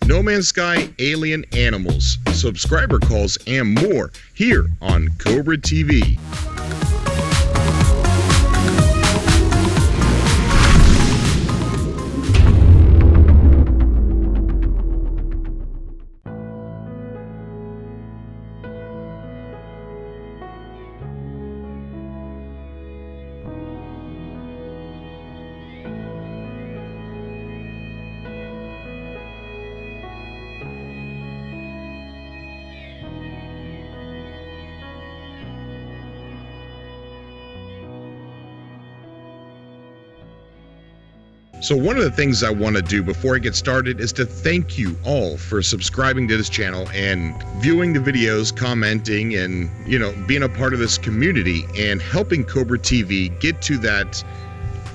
No Man's Sky, alien animals, subscriber calls, and more here on Cobra TV. So one of the things I want to do before I get started is to thank you all for subscribing to this channel and viewing the videos, commenting, and, being a part of this community and helping Cobra TV get to that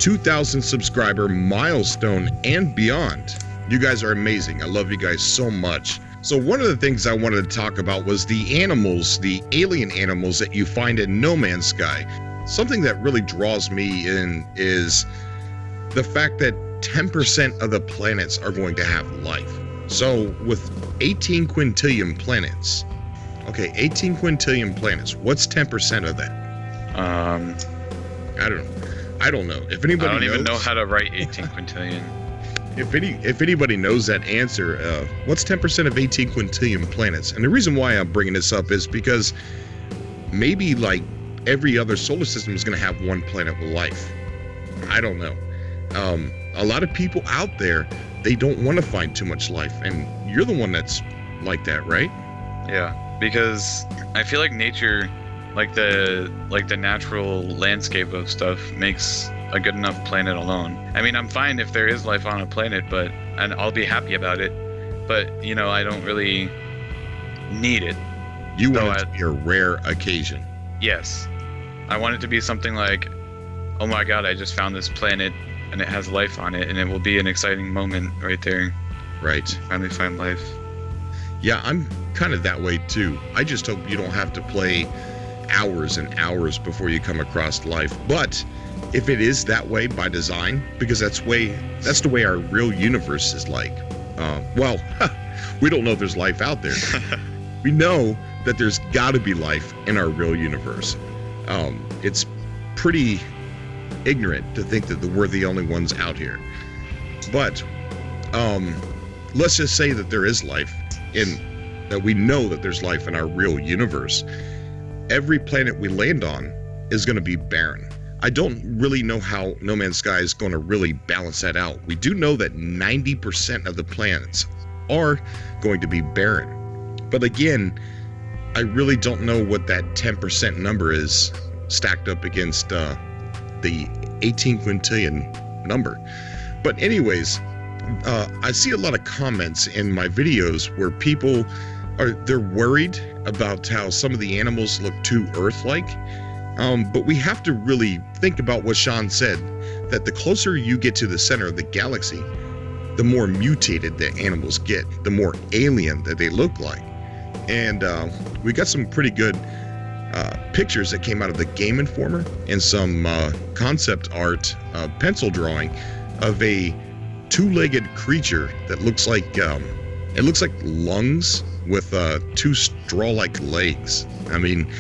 2,000 subscriber milestone and beyond. You guys are amazing. I love you guys so much. So one of the things I wanted to talk about was the animals, the alien animals that you find in No Man's Sky. Something that really draws me in is the fact that 10% of the planets are going to have life. So with 18 quintillion planets, 18 quintillion planets, what's 10% of that? I don't know. If anybody I don't knows, even know how to write 18 quintillion. If anybody knows that answer, what's 10% of 18 quintillion planets? And the reason why I'm bringing this up is because maybe like every other solar system is going to have one planet with life. I don't know. A lot of people out there, they don't want to find too much life, and you're the one that's like that, right? Yeah, because I feel like nature, like the natural landscape of stuff, makes a good enough planet alone. I mean, I'm fine if there is life on a planet, and I'll be happy about it, but I don't really need it. You want it to be a rare occasion. Yes, I want it to be something like, oh my god, I just found this planet and it has life on it, and it will be an exciting moment right there. Right. Finally find life. Yeah, I'm kind of that way too. I just hope you don't have to play hours and hours before you come across life. But if it is that way by design, because that's the way our real universe is like. We don't know if there's life out there. We know that there's got to be life in our real universe. It's pretty ignorant to think that we're the only ones out here, but let's just say that there is life that we know that there's life in our real universe. Every planet we land on is going to be barren. I don't really know how No Man's Sky is going to really balance that out. We do know that 90% of the planets are going to be barren, but again, I really don't know what that 10% number is stacked up against the 18 quintillion number. But anyways, I see a lot of comments in my videos where people they're worried about how some of the animals look too Earth-like. But we have to really think about what Sean said, that the closer you get to the center of the galaxy, the more mutated the animals get, the more alien that they look like. And we got some pretty good pictures that came out of the Game Informer and some concept art pencil drawing of a two-legged creature that looks like lungs with two straw-like legs. I mean,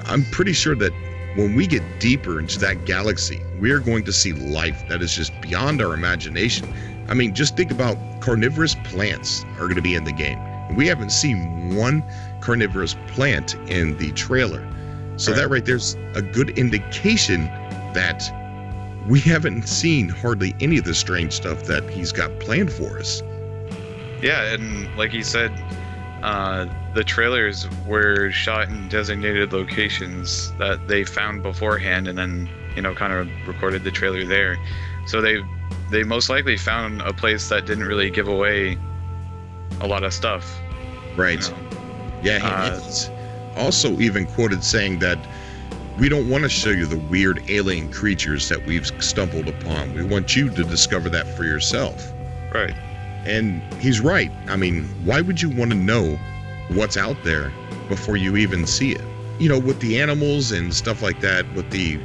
I'm pretty sure that when we get deeper into that galaxy, we are going to see life that is just beyond our imagination. I mean, just think about carnivorous plants are going to be in the game. We haven't seen one carnivorous plant in the trailer. So that right there's a good indication that we haven't seen hardly any of the strange stuff that he's got planned for us. Yeah, and like he said, the trailers were shot in designated locations that they found beforehand, and then kind of recorded the trailer there. So they most likely found a place that didn't really give away a lot of stuff. Right. Yeah, he's also even quoted saying that we don't want to show you the weird alien creatures that we've stumbled upon. We want you to discover that for yourself. Right. And he's right. I mean, why would you want to know what's out there before you even see it? With the animals and stuff like that, with the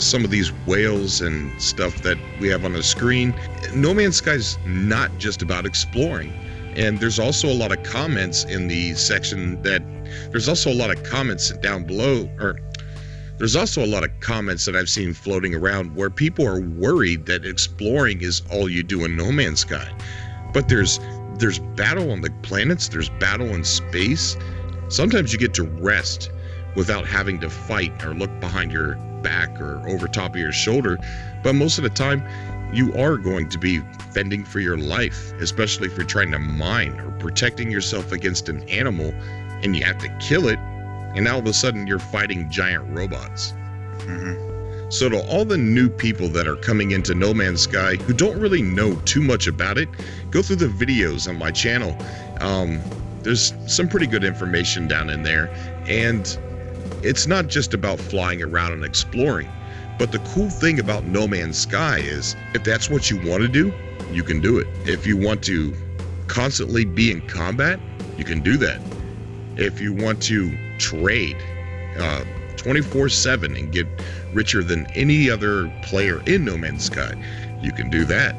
some of these whales and stuff that we have on the screen, No Man's Sky is not just about exploring. And there's also a lot of comments in the section there's also a lot of comments down below, or there's also a lot of comments that I've seen floating around where people are worried that exploring is all you do in No Man's Sky. But there's battle on the planets, there's battle in space. Sometimes you get to rest without having to fight or look behind your back or over top of your shoulder. But most of the time, you are going to be fending for your life, especially if you're trying to mine or protecting yourself against an animal and you have to kill it, and now all of a sudden you're fighting giant robots. Mm-hmm. So to all the new people that are coming into No Man's Sky who don't really know too much about it, go through the videos on my channel. There's some pretty good information down in there, and it's not just about flying around and exploring. But the cool thing about No Man's Sky is, if that's what you want to do, you can do it. If you want to constantly be in combat, you can do that. If you want to trade 24/7 and get richer than any other player in No Man's Sky, you can do that.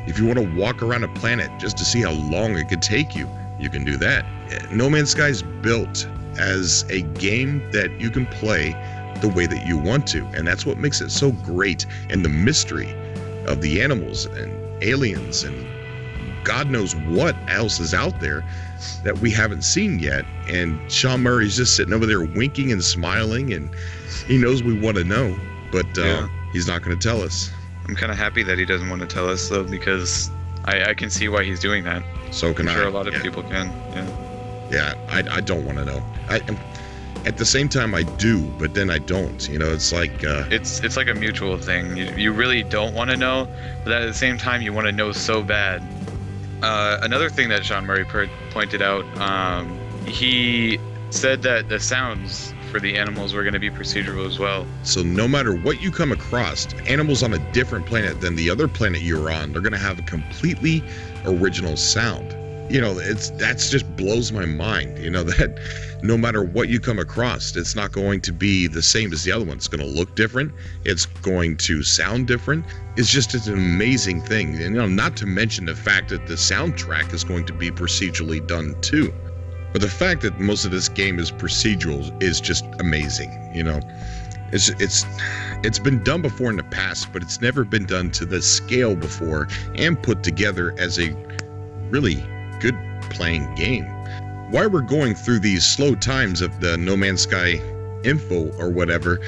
If you want to walk around a planet just to see how long it could take you, you can do that. No Man's Sky is built as a game that you can play the way that you want to, and that's what makes it so great. And the mystery of the animals and aliens and God knows what else is out there that we haven't seen yet. And Sean Murray's just sitting over there winking and smiling, and he knows we want to know, but he's not going to tell us. I'm kind of happy that he doesn't want to tell us, though, because I can see why he's doing that. So can I'm sure a lot of people can. Yeah, I don't want to know. At the same time, I do, but then I don't. You know, it's like it's like a mutual thing. You really don't want to know, but at the same time, you want to know so bad. Another thing that Sean Murray pointed out, he said that the sounds for the animals were going to be procedural as well. So no matter what you come across, animals on a different planet than the other planet you're on, they're going to have a completely original sound. You know, that's just blows my mind, you know, that no matter what you come across, it's not going to be the same as the other one. It's going to look different. It's going to sound different. It's an amazing thing. And, you know, not to mention the fact that the soundtrack is going to be procedurally done too. But the fact that most of this game is procedural is just amazing. You know, it's been done before in the past, but it's never been done to this scale before and put together as a really good playing game. While we're going through these slow times of the No Man's Sky info or whatever,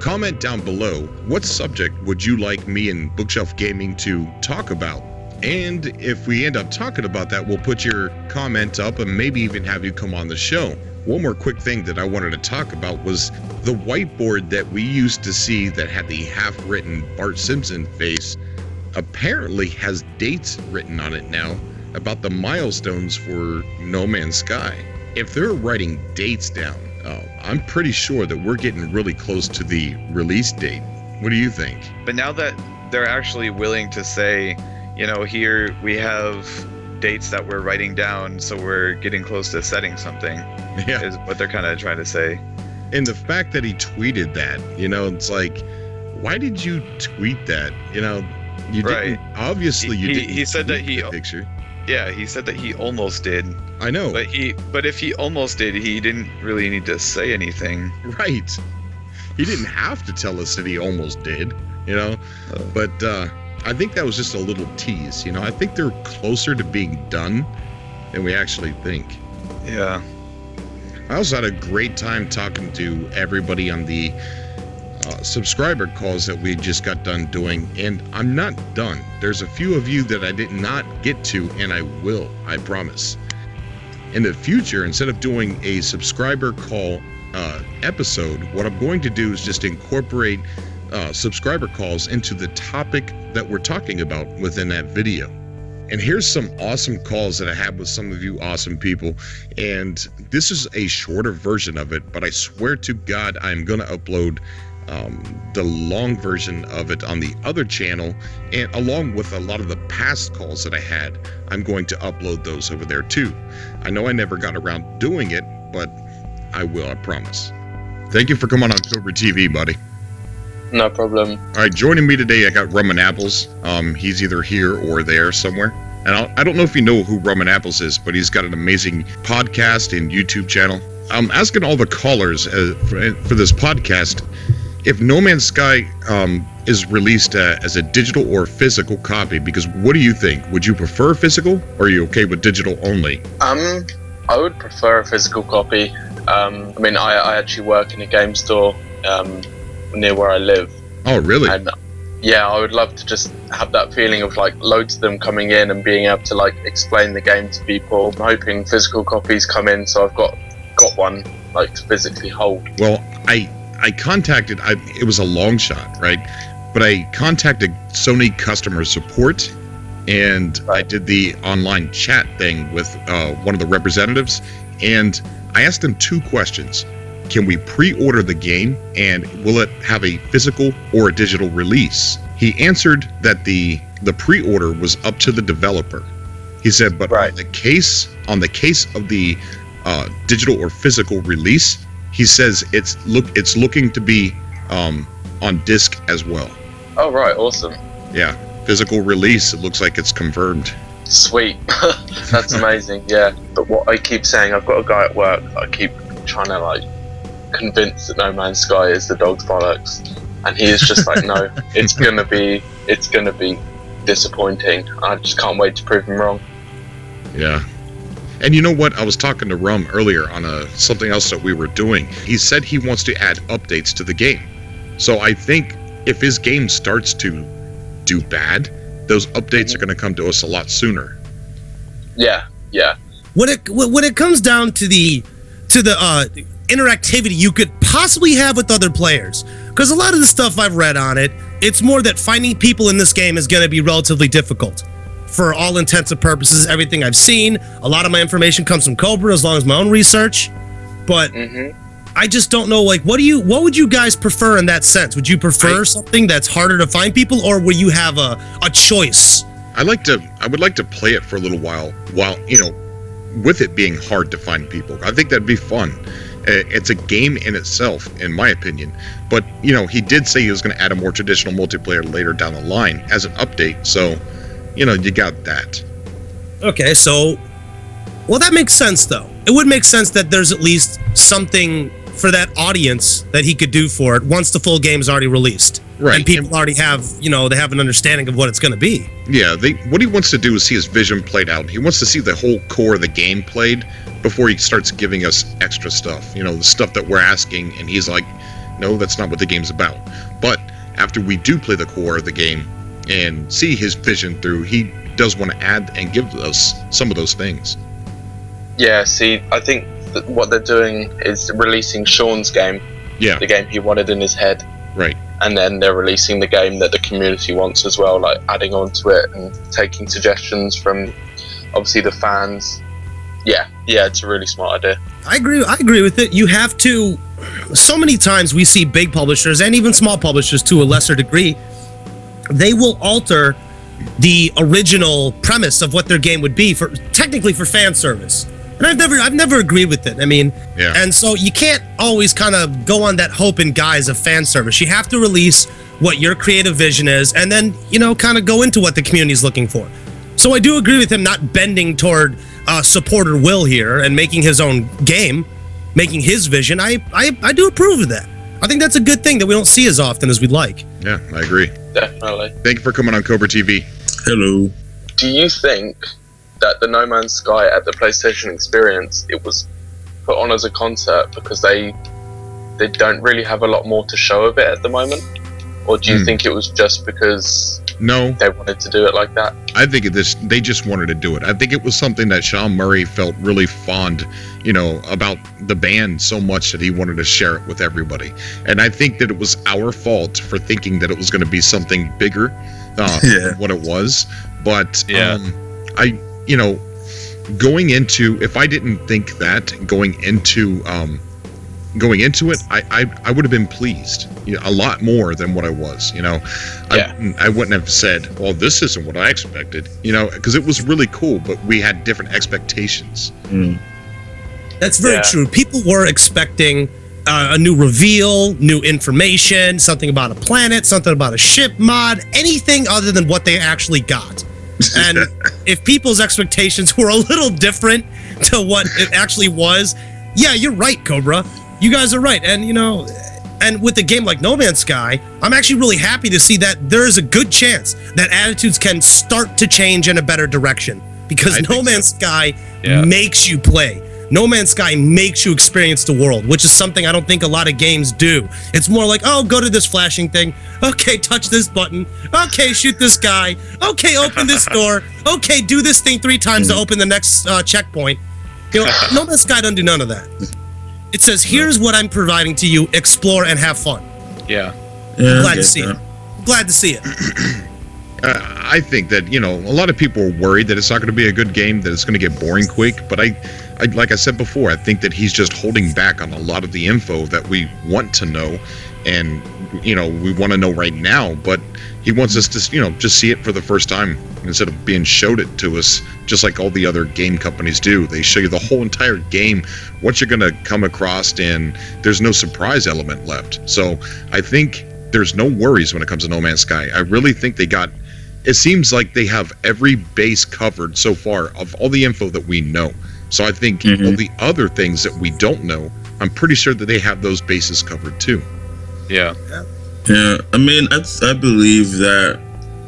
comment down below, what subject would you like me and Bookshelf Gaming to talk about? And if we end up talking about that, we'll put your comment up and maybe even have you come on the show. One more quick thing that I wanted to talk about was the whiteboard that we used to see that had the half-written Bart Simpson face apparently has dates written on it now about the milestones for No Man's Sky. If they're writing dates down, I'm pretty sure that we're getting really close to the release date. What do you think? But now that they're actually willing to say, you know, here we have dates that we're writing down, so we're getting close to setting something, is what they're kind of trying to say. And the fact that he tweeted that, you know, it's like, why did you tweet that? You know, you didn't. Obviously, you didn't. He said that he picture. Yeah, he said that he almost did. I know. But if he almost did, he didn't really need to say anything. Right. He didn't have to tell us that he almost did, you know. But I think that was just a little tease, you know. I think they're closer to being done than we actually think. Yeah. I also had a great time talking to everybody on the subscriber calls that we just got done doing, and I'm not done. There's a few of you that I did not get to, and I will, I promise. In the future, instead of doing a subscriber call episode, what I'm going to do is just incorporate subscriber calls into the topic that we're talking about within that video. And here's some awesome calls that I had with some of you awesome people, and this is a shorter version of it, but I swear to God I'm going to upload the long version of it on the other channel, and along with a lot of the past calls that I had, I'm going to upload those over there too. I know I never got around to doing it, but I will, I promise. Thank you for coming on Cobra TV, buddy. No problem. All right, joining me today, I got Rum and Apples. He's either here or there somewhere. And I don't know if you know who Roman Apples is, but he's got an amazing podcast and YouTube channel. I'm asking all the callers for this podcast if No Man's Sky is released as a digital or physical copy, because what do you think? Would you prefer physical, or are you okay with digital only? I would prefer a physical copy. I mean, I actually work in a game store near where I live. Oh, really? And yeah, I would love to just have that feeling of like loads of them coming in and being able to like explain the game to people. I'm hoping physical copies come in, so I've got one like to physically hold. Well, I contacted, it was a long shot, right? But I contacted Sony customer support, and I did the online chat thing with one of the representatives, and I asked them 2 questions. Can we pre-order the game, and will it have a physical or a digital release? He answered that the pre-order was up to the developer. He said, but on the case of the digital or physical release, he says it's looking to be on disc as well. Oh, right, awesome. Yeah, physical release, it looks like it's confirmed. Sweet. That's amazing, yeah. But what I keep saying, I've got a guy at work that I keep trying to like convince that No Man's Sky is the dog's bollocks, and he is just like, no, it's gonna be disappointing. I just can't wait to prove him wrong. Yeah. And you know what? I was talking to Rum earlier on something else that we were doing. He said he wants to add updates to the game. So I think if his game starts to do bad, those updates are going to come to us a lot sooner. Yeah. When it comes down to the interactivity you could possibly have with other players, because a lot of the stuff I've read on it, it's more that finding people in this game is going to be relatively difficult. For all intents and purposes, everything I've seen, a lot of my information comes from Cobra, as long as my own research. But I just don't know, like, what would you guys prefer in that sense? Would you prefer something that's harder to find people, or will you have a choice? I would like to play it for a little while, with it being hard to find people. I think that'd be fun. It's a game in itself, in my opinion. But, he did say he was going to add a more traditional multiplayer later down the line as an update, so you got that. Okay, so, well, that makes sense, though. It would make sense that there's at least something for that audience that he could do for it once the full game is already released. Right. And people already have, they have an understanding of what it's going to be. Yeah, what he wants to do is see his vision played out. He wants to see the whole core of the game played before he starts giving us extra stuff. The stuff that we're asking, and he's like, no, that's not what the game's about. But after we do play the core of the game and see his vision through, he does want to add and give us some of those things. Yeah, see, I think that what they're doing is releasing Sean's game, the game he wanted in his head. Right. And then they're releasing the game that the community wants as well, like adding on to it and taking suggestions from, obviously, the fans. Yeah, it's a really smart idea. I agree with it. You have to, so many times we see big publishers, and even small publishers to a lesser degree, they will alter the original premise of what their game would be technically for fan service. And I've never agreed with it. I mean, and so you can't always kind of go on that hope and guise of fan service. You have to release what your creative vision is, and then, kind of go into what the community is looking for. So I do agree with him not bending toward supporter will here and making his own game, making his vision. I do approve of that. I think that's a good thing that we don't see as often as we'd like. Yeah, I agree. Definitely. Thank you for coming on Cobra TV. Hello. Do you think that the No Man's Sky at the PlayStation Experience, it was put on as a concert because they don't really have a lot more to show of it at the moment? Or do you think it was just because they wanted to do it like that? I think they just wanted to do it. I think it was something that Sean Murray felt really fond, about the band so much that he wanted to share it with everybody. And I think that it was our fault for thinking that it was going to be something bigger than what it was. But going into, if I didn't think that going into it, I would have been pleased, a lot more than what I was. I wouldn't have said, well, this isn't what I expected, because it was really cool, but we had different expectations. That's very true. People were expecting a new reveal, new information, something about a planet, something about a ship mod, anything other than what they actually got. And if people's expectations were a little different to what it actually was, yeah, you're right, Cobra. You guys are right. And, and with a game like No Man's Sky, I'm actually really happy to see that there is a good chance that attitudes can start to change in a better direction. Because No Man's Sky makes you play. No Man's Sky makes you experience the world, which is something I don't think a lot of games do. It's more like, oh, go to this flashing thing. Okay, touch this button. Okay, shoot this guy. Okay, open this door. Okay, do this thing 3 times to open the next checkpoint. No Man's Sky doesn't do none of that. It says, here's what I'm providing to you. Explore and have fun. Yeah. I'm glad to see it. Glad to see it. I think that, a lot of people are worried that it's not going to be a good game, that it's going to get boring quick. But I, like I said before, I think that he's just holding back on a lot of the info that we want to know. And, we want to know right now. But he wants us to, just see it for the first time instead of being showed it to us, just like all the other game companies do. They show you the whole entire game, what you're going to come across, and there's no surprise element left. So I think there's no worries when it comes to No Man's Sky. I really think it seems like they have every base covered so far of all the info that we know. So I think all the other things that we don't know, I'm pretty sure that they have those bases covered too. Yeah. Yeah, I mean, I believe that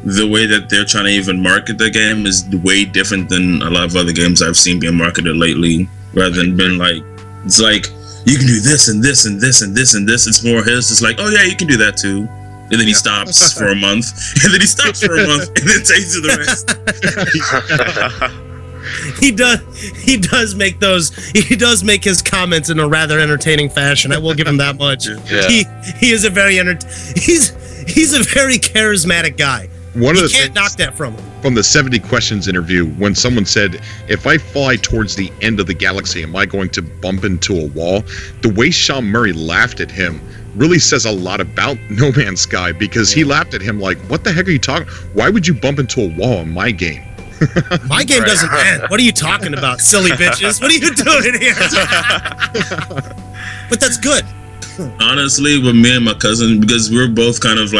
the way that they're trying to even market the game is way different than a lot of other games I've seen being marketed lately, rather than being like, it's like, you can do this and this and this and this and this. It's more his. It's like, oh yeah, you can do that too. And then he stops for a month, and then he stops for a month, and then takes to the rest. He does make his comments in a rather entertaining fashion. I will give him that much. Yeah. He is a very he's a very charismatic guy. You can't knock that from him. From the 70 Questions interview, when someone said, if I fly towards the end of the galaxy, am I going to bump into a wall? The way Sean Murray laughed at him really says a lot about No Man's Sky, because he laughed at him like, what the heck are you talking? Why would you bump into a wall in my game? My game doesn't end. What are you talking about, silly bitches? What are you doing here? But that's good. Honestly, with me and my cousin, because we're both kind of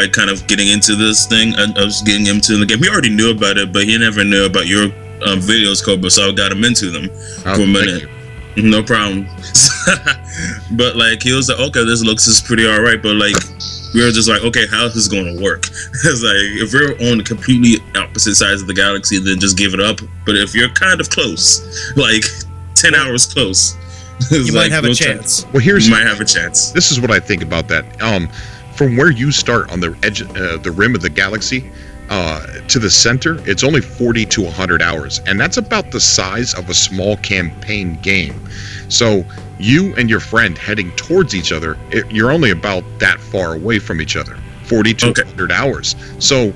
getting into this thing, I was getting into the game. We already knew about it, but he never knew about your videos, Cobra, so I got him into them for a minute. No problem. But he was like, okay, this is pretty alright, but we were just like, okay, how is this going to work? It's like, if we're on the completely opposite sides of the galaxy, then just give it up. But if you're kind of close, 10 hours close, you might have a chance. Well, you might have a chance. This is what I think about that. From where you start on the edge, the rim of the galaxy, to the center, it's only 40 to 100 hours, and that's about the size of a small campaign game. So you and your friend heading towards each other, you're only about that far away from each other, 40 to 100 hours. So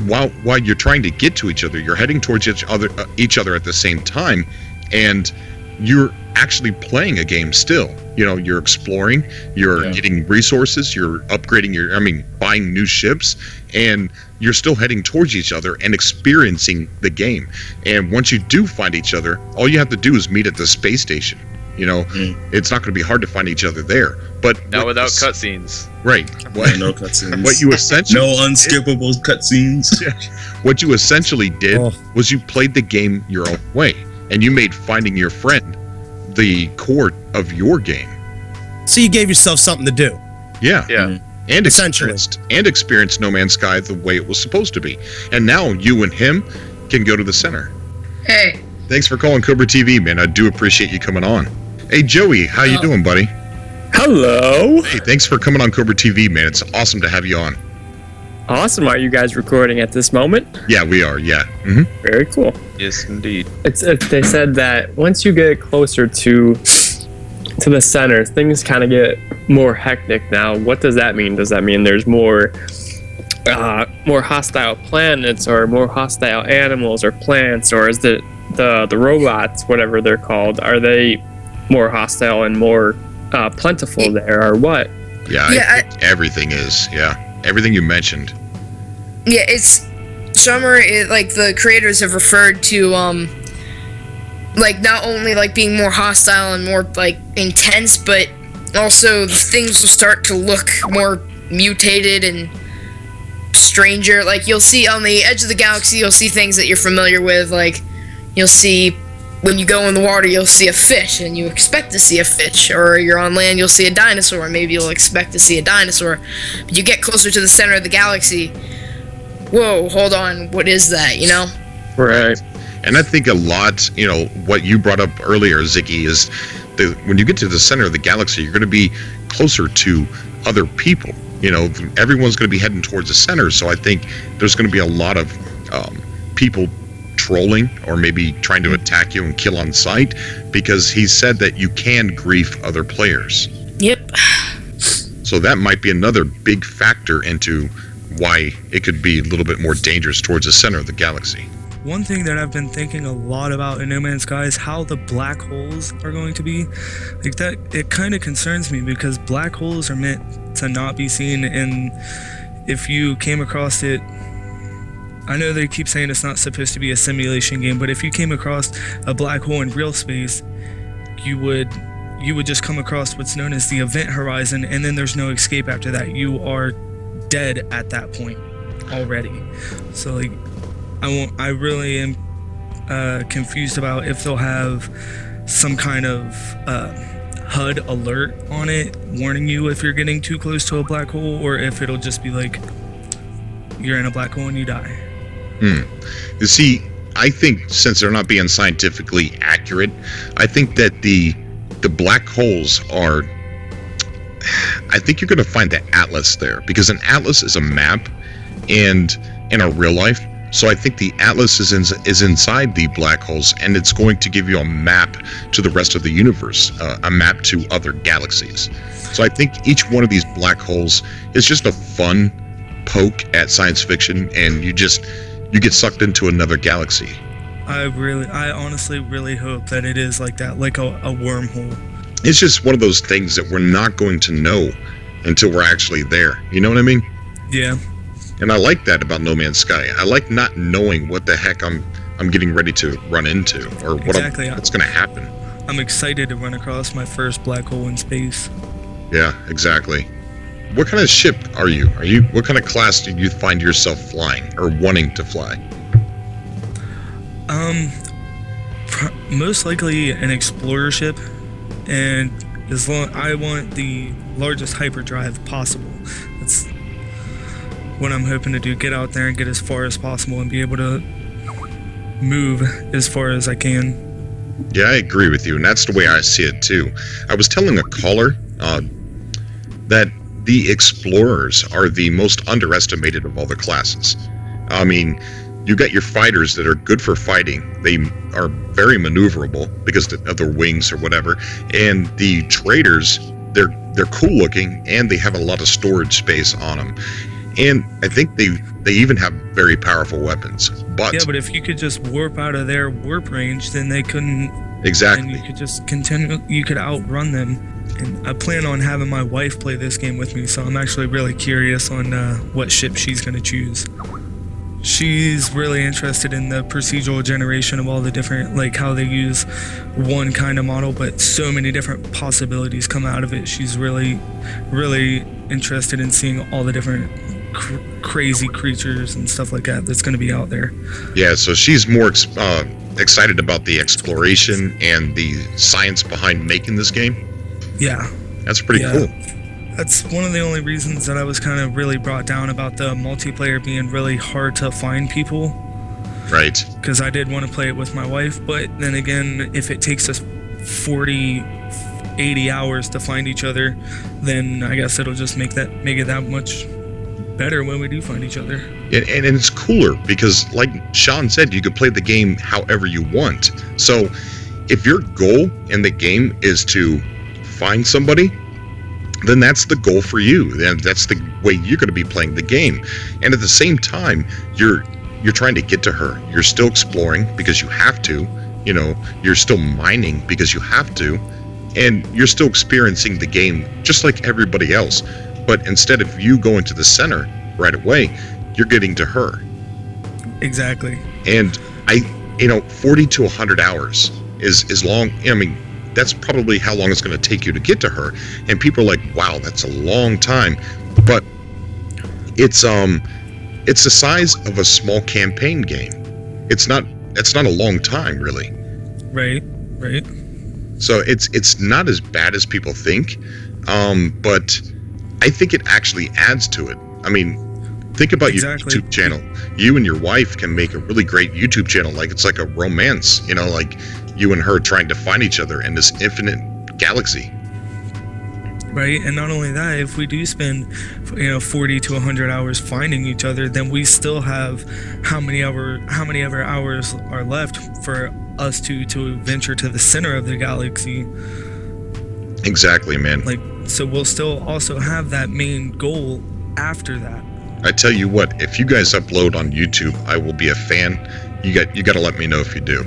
while you're trying to get to each other, you're heading towards each other at the same time, and you're actually playing a game still. You're exploring, you're getting resources, you're upgrading buying new ships, and you're still heading towards each other and experiencing the game. And once you do find each other, all you have to do is meet at the space station. It's not going to be hard to find each other there. But now without cutscenes. Right. No cutscenes. What you essentially no unskippable cutscenes. What you essentially did was you played the game your own way, and you made finding your friend the core of your game. So you gave yourself something to do. Yeah. Yeah. And experienced No Man's Sky the way it was supposed to be. And now you and him can go to the center. Hey. Thanks for calling Cobra TV, man. I do appreciate you coming on. Hey, Joey, how you doing, buddy? Hello. Hey, thanks for coming on Cobra TV, man. It's awesome to have you on. Awesome. Are you guys recording at this moment? Yeah, we are. Yeah. Mm-hmm. Very cool. Yes, indeed. They said that once you get closer to the center, things kind of get more hectic now. What does that mean? Does that mean there's more hostile planets or more hostile animals or plants, or is the robots, whatever they're called, are they more hostile and more plentiful there, or what? Yeah, I think everything is. Yeah, everything you mentioned. Yeah, it's summer. The creators have referred to not only being more hostile and more intense, but also things will start to look more mutated and stranger. Like, you'll see on the edge of the galaxy, you'll see things that you're familiar with. Like, you'll see, when you go in the water, you'll see a fish, and you expect to see a fish. Or you're on land, you'll see a dinosaur, and maybe you'll expect to see a dinosaur. But you get closer to the center of the galaxy, whoa, hold on, what is that, you know? Right. And I think a lot, what you brought up earlier, Ziggy, is that when you get to the center of the galaxy, you're going to be closer to other people. Everyone's going to be heading towards the center, so I think there's going to be a lot of people trolling or maybe trying to attack you and kill on sight, because he said that you can grief other players. Yep. So that might be another big factor into why it could be a little bit more dangerous towards the center of the galaxy. One thing that I've been thinking a lot about in No Man's Sky is how the black holes are going to be. Like, that, it kind of concerns me, because black holes are meant to not be seen, and if you came across it, I know they keep saying it's not supposed to be a simulation game, but if you came across a black hole in real space, you would just come across what's known as the event horizon, and then there's no escape after that. You are dead at that point already. So, like, I really am confused about if they'll have some kind of HUD alert on it, warning you if you're getting too close to a black hole, or if it'll just be like, you're in a black hole and you die. You see, I think since they're not being scientifically accurate, I think that the black holes are, I think you're going to find the atlas there, because an atlas is a map, and in our real life, so I think the atlas is inside the black holes, and it's going to give you a map to the rest of the universe, a map to other galaxies. So I think each one of these black holes is just a fun poke at science fiction, and you get sucked into another galaxy. I honestly really hope that it is like that, like a wormhole. It's just one of those things that we're not going to know until we're actually there. You know what I mean? Yeah. And I like that about No Man's Sky. I like not knowing what the heck I'm getting ready to run into, or what's going to happen. I'm excited to run across my first black hole in space. Yeah, exactly. What kind of ship are you? What kind of class do you find yourself flying or wanting to fly? Most likely an explorer ship, and I want the largest hyperdrive possible. That's what I'm hoping to do. Get out there and get as far as possible and be able to move as far as I can. Yeah, I agree with you, and that's the way I see it too. I was telling a caller that the explorers are the most underestimated of all the classes. I mean, you got your fighters that are good for fighting. They are very maneuverable because of their wings or whatever. And the traders, they're cool looking, and they have a lot of storage space on them. And I think they even have very powerful weapons. But yeah, but if you could just warp out of their warp range, then they couldn't. Exactly. And you could just continue. You could outrun them. And I plan on having my wife play this game with me, so I'm actually really curious on what ship she's going to choose. She's really interested in the procedural generation of all the different, like how they use one kind of model, but so many different possibilities come out of it. She's really, really interested in seeing all the different crazy creatures and stuff like that that's going to be out there. Yeah, so she's more excited about the exploration and the science behind making this game. Yeah. That's pretty cool. That's one of the only reasons that I was kind of really brought down about the multiplayer being really hard to find people. Right. Because I did want to play it with my wife, but then again, if it takes us 40, 80 hours to find each other, then I guess it'll just make it that much better when we do find each other. And it's cooler because, like Sean said, you could play the game however you want. So if your goal in the game is to find somebody, then that's the goal for you. Then that's the way you're going to be playing the game. And at the same time, you're trying to get to her. You're still exploring because you have to. You're still mining because you have to. And you're still experiencing the game just like everybody else. But instead of you going to the center right away, you're getting to her. Exactly. And 40 to 100 hours is long. I mean, that's probably how long it's going to take you to get to her. And people are like, wow, that's a long time. But it's it's the size of a small campaign game. It's not a long time, really. Right. So it's not as bad as people think, but I think it actually adds to it. I mean, think about Exactly. your YouTube channel. You and your wife can make a really great YouTube channel. Like, it's like a romance, like you and her trying to find each other in this infinite galaxy. Right, and not only that, if we do spend 40 to 100 hours finding each other, then we still have how many other hours are left for us to venture to the center of the galaxy. Exactly, man. Like, so we'll still also have that main goal after that. I tell you what, if you guys upload on YouTube, I will be a fan. You got to let me know if you do.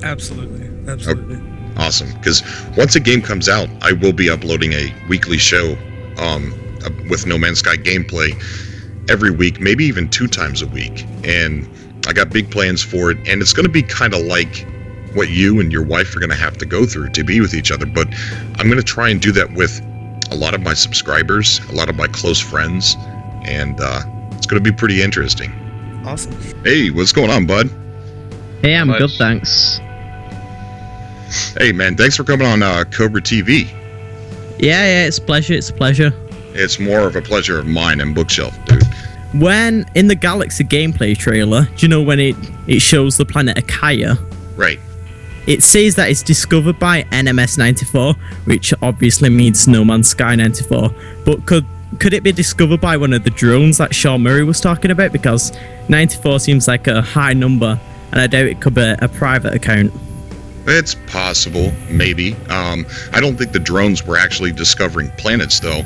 Absolutely. Awesome, because once a game comes out, I will be uploading a weekly show with No Man's Sky gameplay every week, maybe even 2 times a week. And I got big plans for it, and it's going to be kind of like what you and your wife are going to have to go through to be with each other. But I'm going to try and do that with a lot of my subscribers, a lot of my close friends, and it's going to be pretty interesting. Awesome. Hey, what's going on, bud? Hey, I'm Much. good, thanks. Hey, man, thanks for coming on Cobra TV. Yeah, it's a pleasure. It's more of a pleasure of mine and Bookshelf, dude. When in the Galaxy gameplay trailer, do you know when it shows the planet Akaya? Right. It says that it's discovered by NMS 94, which obviously means No Man's Sky 94. But could it be discovered by one of the drones that Sean Murray was talking about? Because 94 seems like a high number, and I doubt it could be a private account. It's possible, maybe. I don't think the drones were actually discovering planets, though.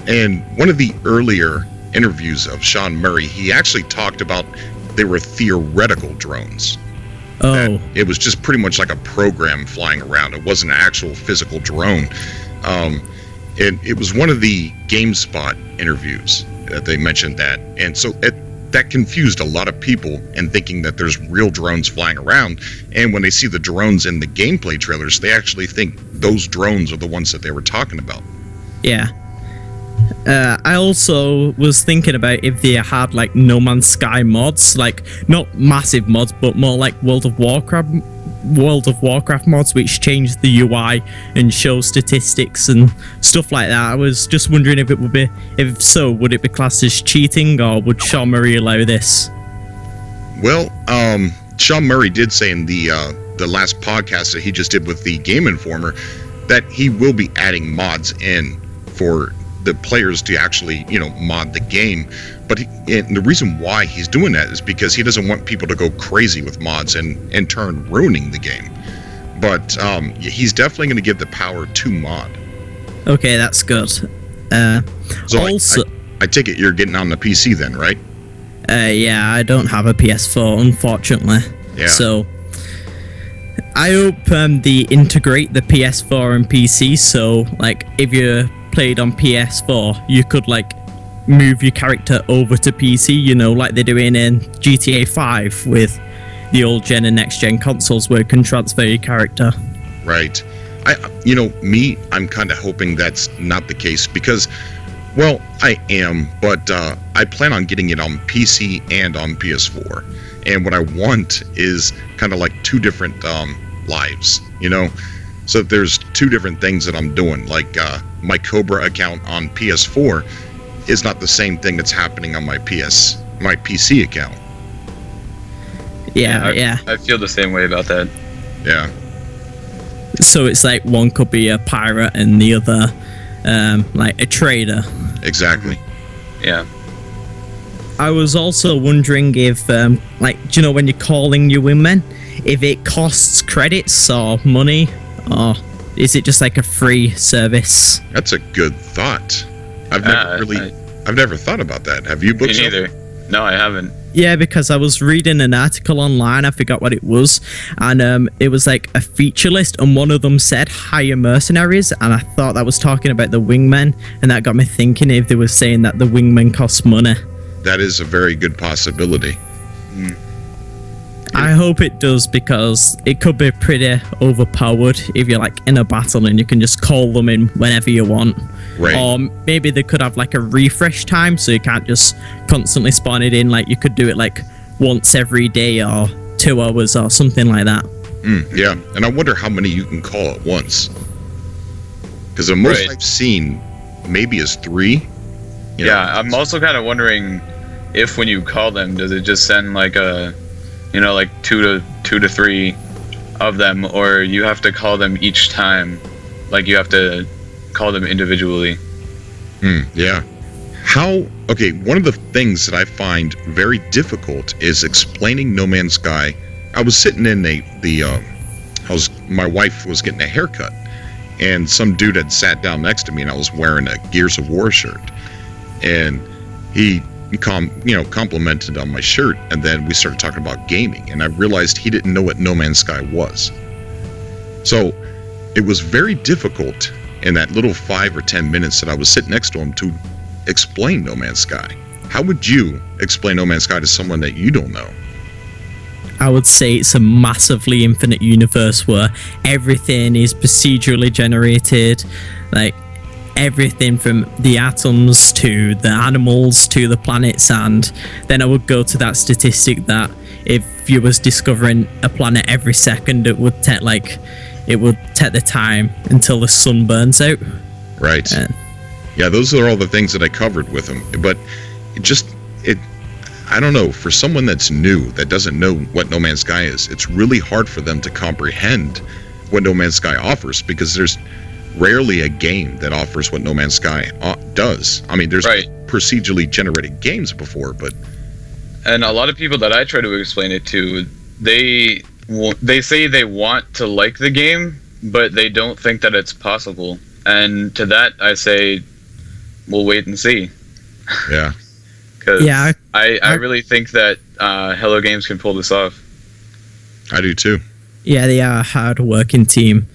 And one of the earlier interviews of Sean Murray, he actually talked about they were theoretical drones. Oh. That it was just pretty much like a program flying around. It wasn't an actual physical drone. It was one of the GameSpot interviews that they mentioned that. And so that confused a lot of people in thinking that there's real drones flying around. And when they see the drones in the gameplay trailers, they actually think those drones are the ones that they were talking about. Yeah. I also was thinking about if they had like No Man's Sky mods, like not massive mods, but more like World of Warcraft mods, which change the UI and show statistics and stuff like that. I was just wondering if would it be classed as cheating, or would Sean Murray allow this? Well, Sean Murray did say in the last podcast that he just did with the Game Informer that he will be adding mods in for the players to actually, mod the game. But and the reason why he's doing that is because he doesn't want people to go crazy with mods and in turn ruining the game. But he's definitely going to give the power to mod. Okay, that's good. So also, I take it you're getting on the PC then, right? yeah, I don't have a PS4, unfortunately. Yeah. So I hope they integrate the PS4 and PC. So, like, if you played on PS4, you could like move your character over to PC, like they're doing in GTA 5 with the old gen and next gen consoles where you can transfer your character. Right. I'm kind of hoping that's not the case because, well, I am, but I plan on getting it on PC and on PS4. And what I want is kind of like 2 different lives, So there's 2 different things that I'm doing. Like my Cobra account on PS4 is not the same thing that's happening on my PC account. Yeah. I feel the same way about that. Yeah. So it's like one could be a pirate and the other like a trader. Exactly. Yeah. I was also wondering if when you're calling your wingmen, if it costs credits or money, or is it just like a free service? That's a good thought. I've never thought about that. Have you, Me Bookshelf? neither. No, I haven't. Yeah, because I was reading an article online, I forgot what it was, and it was like a feature list, and one of them said hire mercenaries, and I thought that was talking about the wingmen, and that got me thinking if they were saying that the wingmen cost money. That is a very good possibility. I hope it does, because it could be pretty overpowered if you're like in a battle and you can just call them in whenever you want. Right. Or maybe they could have like a refresh time, so you can't just constantly spawn it in. Like you could do it like once every day or 2 hours or something like that. Yeah, and I wonder how many you can call at once. Because the most Right. I've seen maybe is 3. You know, Yeah, I'm also kind of wondering if when you call them, does it just send like a, like two to three of them, or you have to call them each time, like you have to call them individually. Yeah. Okay, one of the things that I find very difficult is explaining No Man's Sky. I was sitting in my wife was getting a haircut, and some dude had sat down next to me, and I was wearing a Gears of War shirt, and he complimented on my shirt, and then we started talking about gaming, and I realized he didn't know what No Man's Sky was. So it was very difficult in that little 5 or 10 minutes that I was sitting next to him to explain No Man's Sky. How would you explain No Man's Sky to someone that you don't know? I would say it's a massively infinite universe where everything is procedurally generated, like everything from the atoms to the animals to the planets. And then I would go to that statistic that if you was discovering a planet every second, it would take the time until the sun burns out. Right. Yeah, those are all the things that I covered with him. But I don't know, for someone that's new, that doesn't know what No Man's Sky is, it's really hard for them to comprehend what No Man's Sky offers, because there's rarely a game that offers what No Man's Sky does. I mean, there's procedurally generated games before, but... And a lot of people that I try to explain it to, they say they want to like the game, but they don't think that it's possible. And to that, I say, we'll wait and see. Yeah. Because I really think that Hello Games can pull this off. I do too. Yeah, they are a hard working team.